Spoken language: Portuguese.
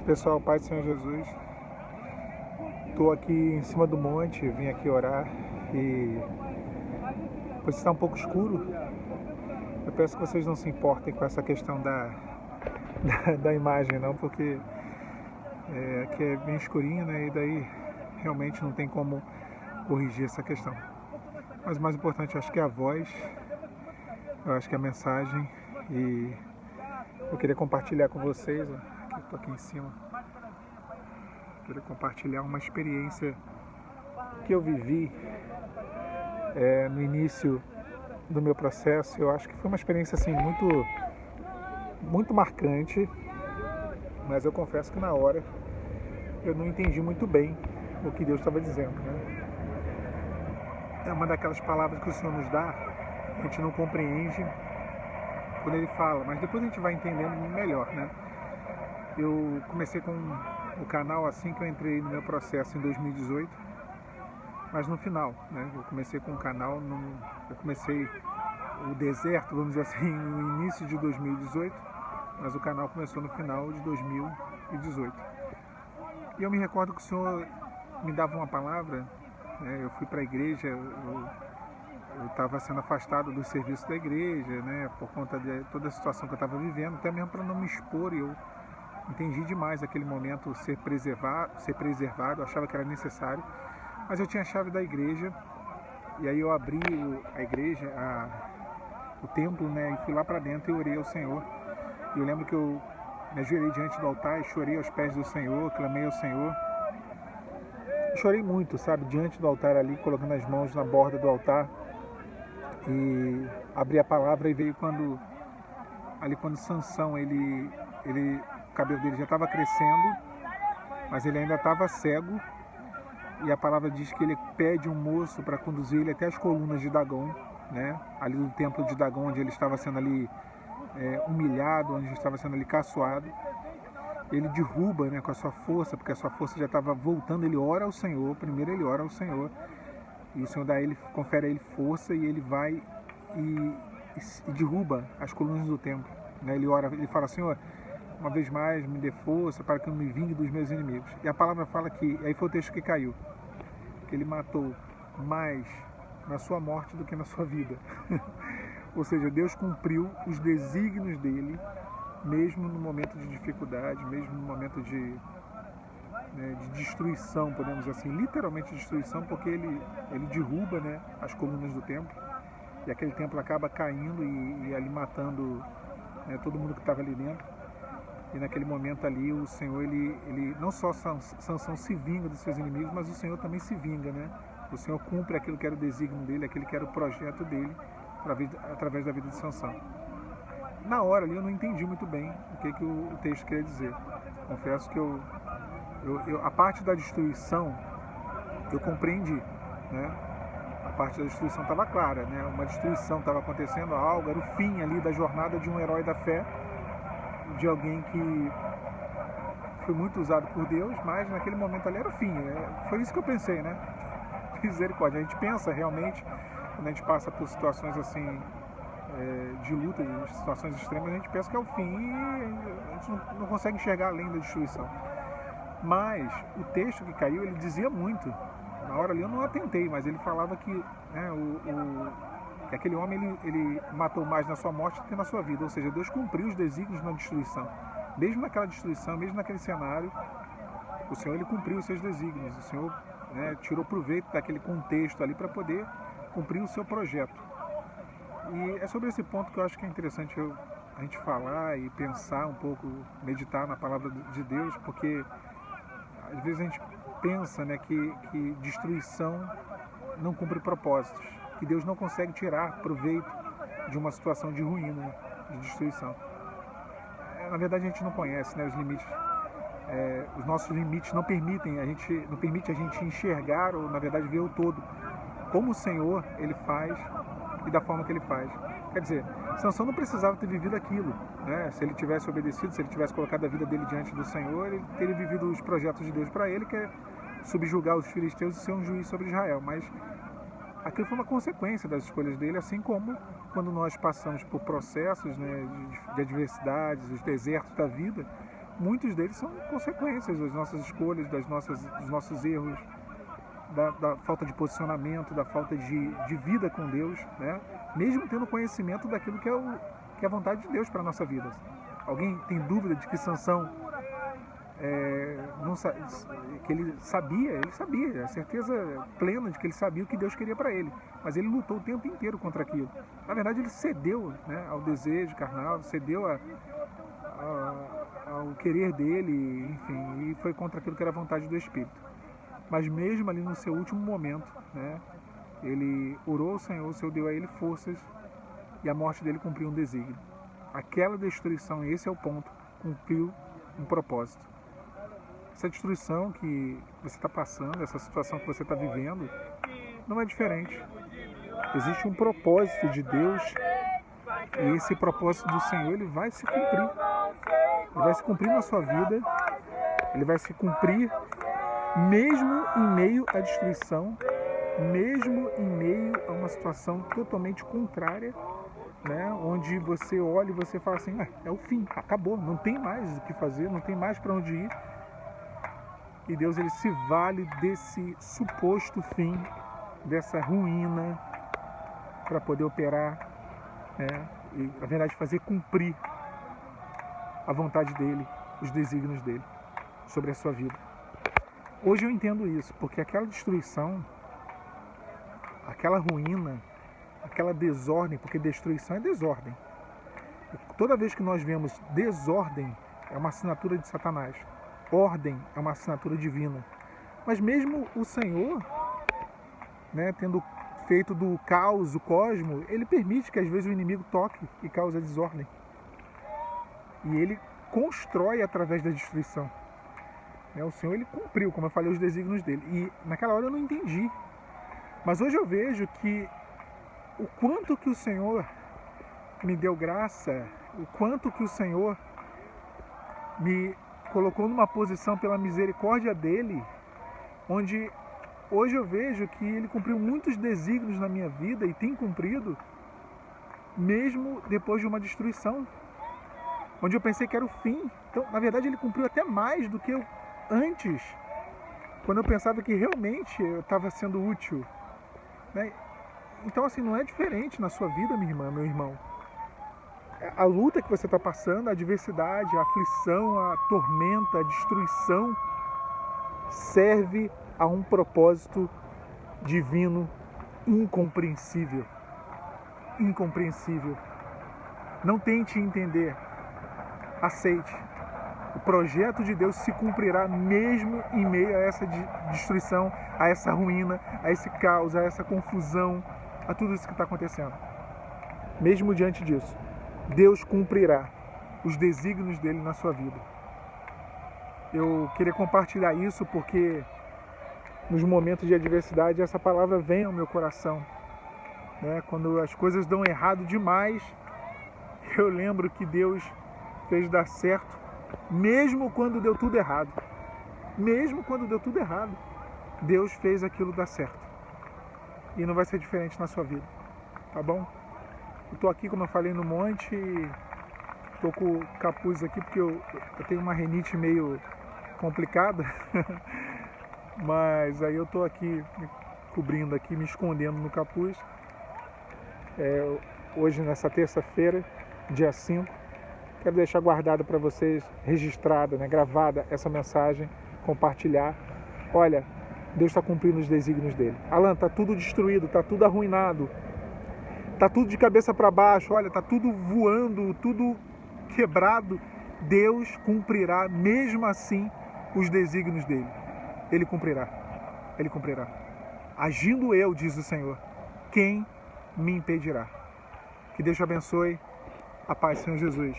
Pessoal, Pai do Senhor Jesus, estou aqui em cima do monte, vim aqui orar e pois está um pouco escuro. Eu peço que vocês não se importem com essa questão da imagem não, porque aqui é bem escurinho, né? E daí realmente não tem como corrigir essa questão. Mas o mais importante, eu acho que é a voz, eu acho que é a mensagem, e eu queria compartilhar com vocês, estou aqui em cima, queria compartilhar uma experiência que eu vivi no início do meu processo. Eu acho que foi uma experiência assim muito marcante, mas eu confesso que na hora eu não entendi muito bem o que Deus estava dizendo, né? É uma daquelas palavras que o Senhor nos dá, a gente não compreende quando Ele fala, mas depois a gente vai entendendo melhor, né? Eu comecei com o canal assim que eu entrei no meu processo em 2018, mas no final, né? Eu comecei com o canal, eu comecei o deserto, vamos dizer assim, no início de 2018, mas o canal começou no final de 2018. E eu me recordo que o Senhor me dava uma palavra, né? Eu fui para a igreja, eu estava sendo afastado do serviço da igreja, né? Por conta de toda a situação que eu estava vivendo, até mesmo para não me expor. E eu entendi demais aquele momento ser preservado, eu achava que era necessário, mas eu tinha a chave da igreja, e aí eu abri a igreja, o templo, né, e fui lá para dentro e orei ao Senhor. E eu lembro que eu me ajoelhei diante do altar e chorei aos pés do Senhor, clamei ao Senhor. Eu chorei muito, sabe, diante do altar ali, colocando as mãos na borda do altar, e abri a palavra, e veio quando Sansão, o cabelo dele já estava crescendo, mas ele ainda estava cego, e a palavra diz que ele pede um moço para conduzir ele até as colunas de Dagom, né? Ali do templo de Dagom, onde ele estava sendo ali humilhado, onde ele estava sendo ali caçoado. Ele derruba, né, com a sua força, porque a sua força já estava voltando. Ele ora ao Senhor, primeiro ele ora ao Senhor, e o Senhor confere a ele força, e ele vai e derruba as colunas do templo, né? Ele ora, ele fala: Senhor, uma vez mais me dê força para que eu me vingue dos meus inimigos. E a palavra fala que, aí foi o texto que caiu, que ele matou mais na sua morte do que na sua vida. Ou seja, Deus cumpriu os desígnios dele, mesmo no momento de dificuldade, mesmo no momento de destruição, podemos dizer assim, literalmente destruição, porque ele derruba, né, as colunas do templo, e aquele templo acaba caindo e ali matando, né, todo mundo que estava ali dentro. E naquele momento ali o Senhor, ele não só Sansão se vinga dos seus inimigos, mas o Senhor também se vinga, né? O Senhor cumpre aquilo que era o desígnio dele, aquilo que era o projeto dele, através da vida de Sansão. Na hora ali eu não entendi muito bem o que o texto queria dizer. Confesso que a parte da destruição eu compreendi, né? A parte da destruição estava clara, né? Uma destruição estava acontecendo, algo, era o fim ali da jornada de um herói da fé, de alguém que foi muito usado por Deus, mas naquele momento ali era o fim. Foi isso que eu pensei, né? Misericórdia. A gente pensa realmente, quando a gente passa por situações assim, de luta, de situações extremas, a gente pensa que é o fim, e a gente não consegue enxergar além da destruição. Mas o texto que caiu, ele dizia muito. Na hora ali eu não atentei, mas ele falava que, né, que aquele homem ele matou mais na sua morte do que na sua vida. Ou seja, Deus cumpriu os desígnios na destruição. Mesmo naquela destruição, mesmo naquele cenário, o Senhor, ele cumpriu os seus desígnios. O Senhor, né, tirou proveito daquele contexto ali para poder cumprir o seu projeto. E é sobre esse ponto que eu acho que é interessante a gente falar e pensar um pouco, meditar na palavra de Deus, porque às vezes a gente pensa, né, que destruição não cumpre propósitos, que Deus não consegue tirar proveito de uma situação de ruína, de destruição. Na verdade a gente não conhece, né, os limites. Os nossos limites não permitem a gente enxergar, ou na verdade ver o todo, como o Senhor ele faz e da forma que ele faz. Quer dizer, Sansão não precisava ter vivido aquilo, né? Se ele tivesse obedecido, se ele tivesse colocado a vida dele diante do Senhor, ele teria vivido os projetos de Deus para ele, que é subjugar os filisteus e ser um juiz sobre Israel. Mas aquilo foi uma consequência das escolhas dele, assim como quando nós passamos por processos, né, de adversidades, os desertos da vida, muitos deles são consequências das nossas escolhas, dos nossos erros, da falta de posicionamento, da falta de vida com Deus, né? Mesmo tendo conhecimento daquilo que é a vontade de Deus para a nossa vida. Alguém tem dúvida de que Sansão que ele sabia, a certeza plena de que ele sabia o que Deus queria para ele, mas ele lutou o tempo inteiro contra aquilo. Na verdade, ele cedeu, né, ao desejo carnal, cedeu ao querer dele, enfim, e foi contra aquilo que era a vontade do Espírito. Mas mesmo ali no seu último momento, né, ele orou ao Senhor, o Senhor deu a ele forças e a morte dele cumpriu um desígnio. Aquela destruição, esse é o ponto, cumpriu um propósito. Essa destruição que você está passando, essa situação que você está vivendo, não é diferente. Existe um propósito de Deus e esse propósito do Senhor, ele vai se cumprir. Ele vai se cumprir na sua vida, ele vai se cumprir mesmo em meio à destruição, mesmo em meio a uma situação totalmente contrária, né? Onde você olha e você fala assim, é o fim, acabou, não tem mais o que fazer, não tem mais para onde ir. E Deus, ele se vale desse suposto fim, dessa ruína, para poder operar, né? E, na verdade, fazer cumprir a vontade dele, os desígnios dele sobre a sua vida. Hoje eu entendo isso, porque aquela destruição, aquela ruína, aquela desordem, porque destruição é desordem. E toda vez que nós vemos desordem, é uma assinatura de Satanás. Ordem é uma assinatura divina. Mas mesmo o Senhor, né, tendo feito do caos o cosmo, ele permite que às vezes o inimigo toque e cause a desordem. E ele constrói através da destruição. O Senhor, ele cumpriu, como eu falei, os desígnios dele. E naquela hora eu não entendi. Mas hoje eu vejo que o quanto que o Senhor me deu graça, o quanto que o Senhor me colocou numa posição pela misericórdia dele, onde hoje eu vejo que ele cumpriu muitos desígnios na minha vida e tem cumprido, mesmo depois de uma destruição, onde eu pensei que era o fim. Então, na verdade, ele cumpriu até mais do que eu antes, quando eu pensava que realmente eu estava sendo útil, né? Então, assim, não é diferente na sua vida, minha irmã, meu irmão. A luta que você está passando, a adversidade, a aflição, a tormenta, a destruição, serve a um propósito divino incompreensível. Incompreensível. Não tente entender. Aceite. O projeto de Deus se cumprirá mesmo em meio a essa destruição, a essa ruína, a esse caos, a essa confusão, a tudo isso que está acontecendo. Mesmo diante disso, Deus cumprirá os desígnios dele na sua vida. Eu queria compartilhar isso porque nos momentos de adversidade essa palavra vem ao meu coração, né? Quando as coisas dão errado demais, eu lembro que Deus fez dar certo, mesmo quando deu tudo errado. Mesmo quando deu tudo errado, Deus fez aquilo dar certo. E não vai ser diferente na sua vida, tá bom? Eu tô aqui, como eu falei, no monte, tô com o capuz aqui porque eu tenho uma rinite meio complicada, mas aí eu tô aqui me cobrindo aqui, me escondendo no capuz. Hoje, nessa terça-feira, dia 5, quero deixar guardado para vocês, registrada, né, gravada essa mensagem, compartilhar. Olha, Deus está cumprindo os desígnios dele. Alan, está tudo destruído, está tudo arruinado, está tudo de cabeça para baixo, olha, está tudo voando, tudo quebrado. Deus cumprirá mesmo assim os desígnios dele. Ele cumprirá. Ele cumprirá. Agindo eu, diz o Senhor, quem me impedirá? Que Deus te abençoe. A paz, Senhor Jesus.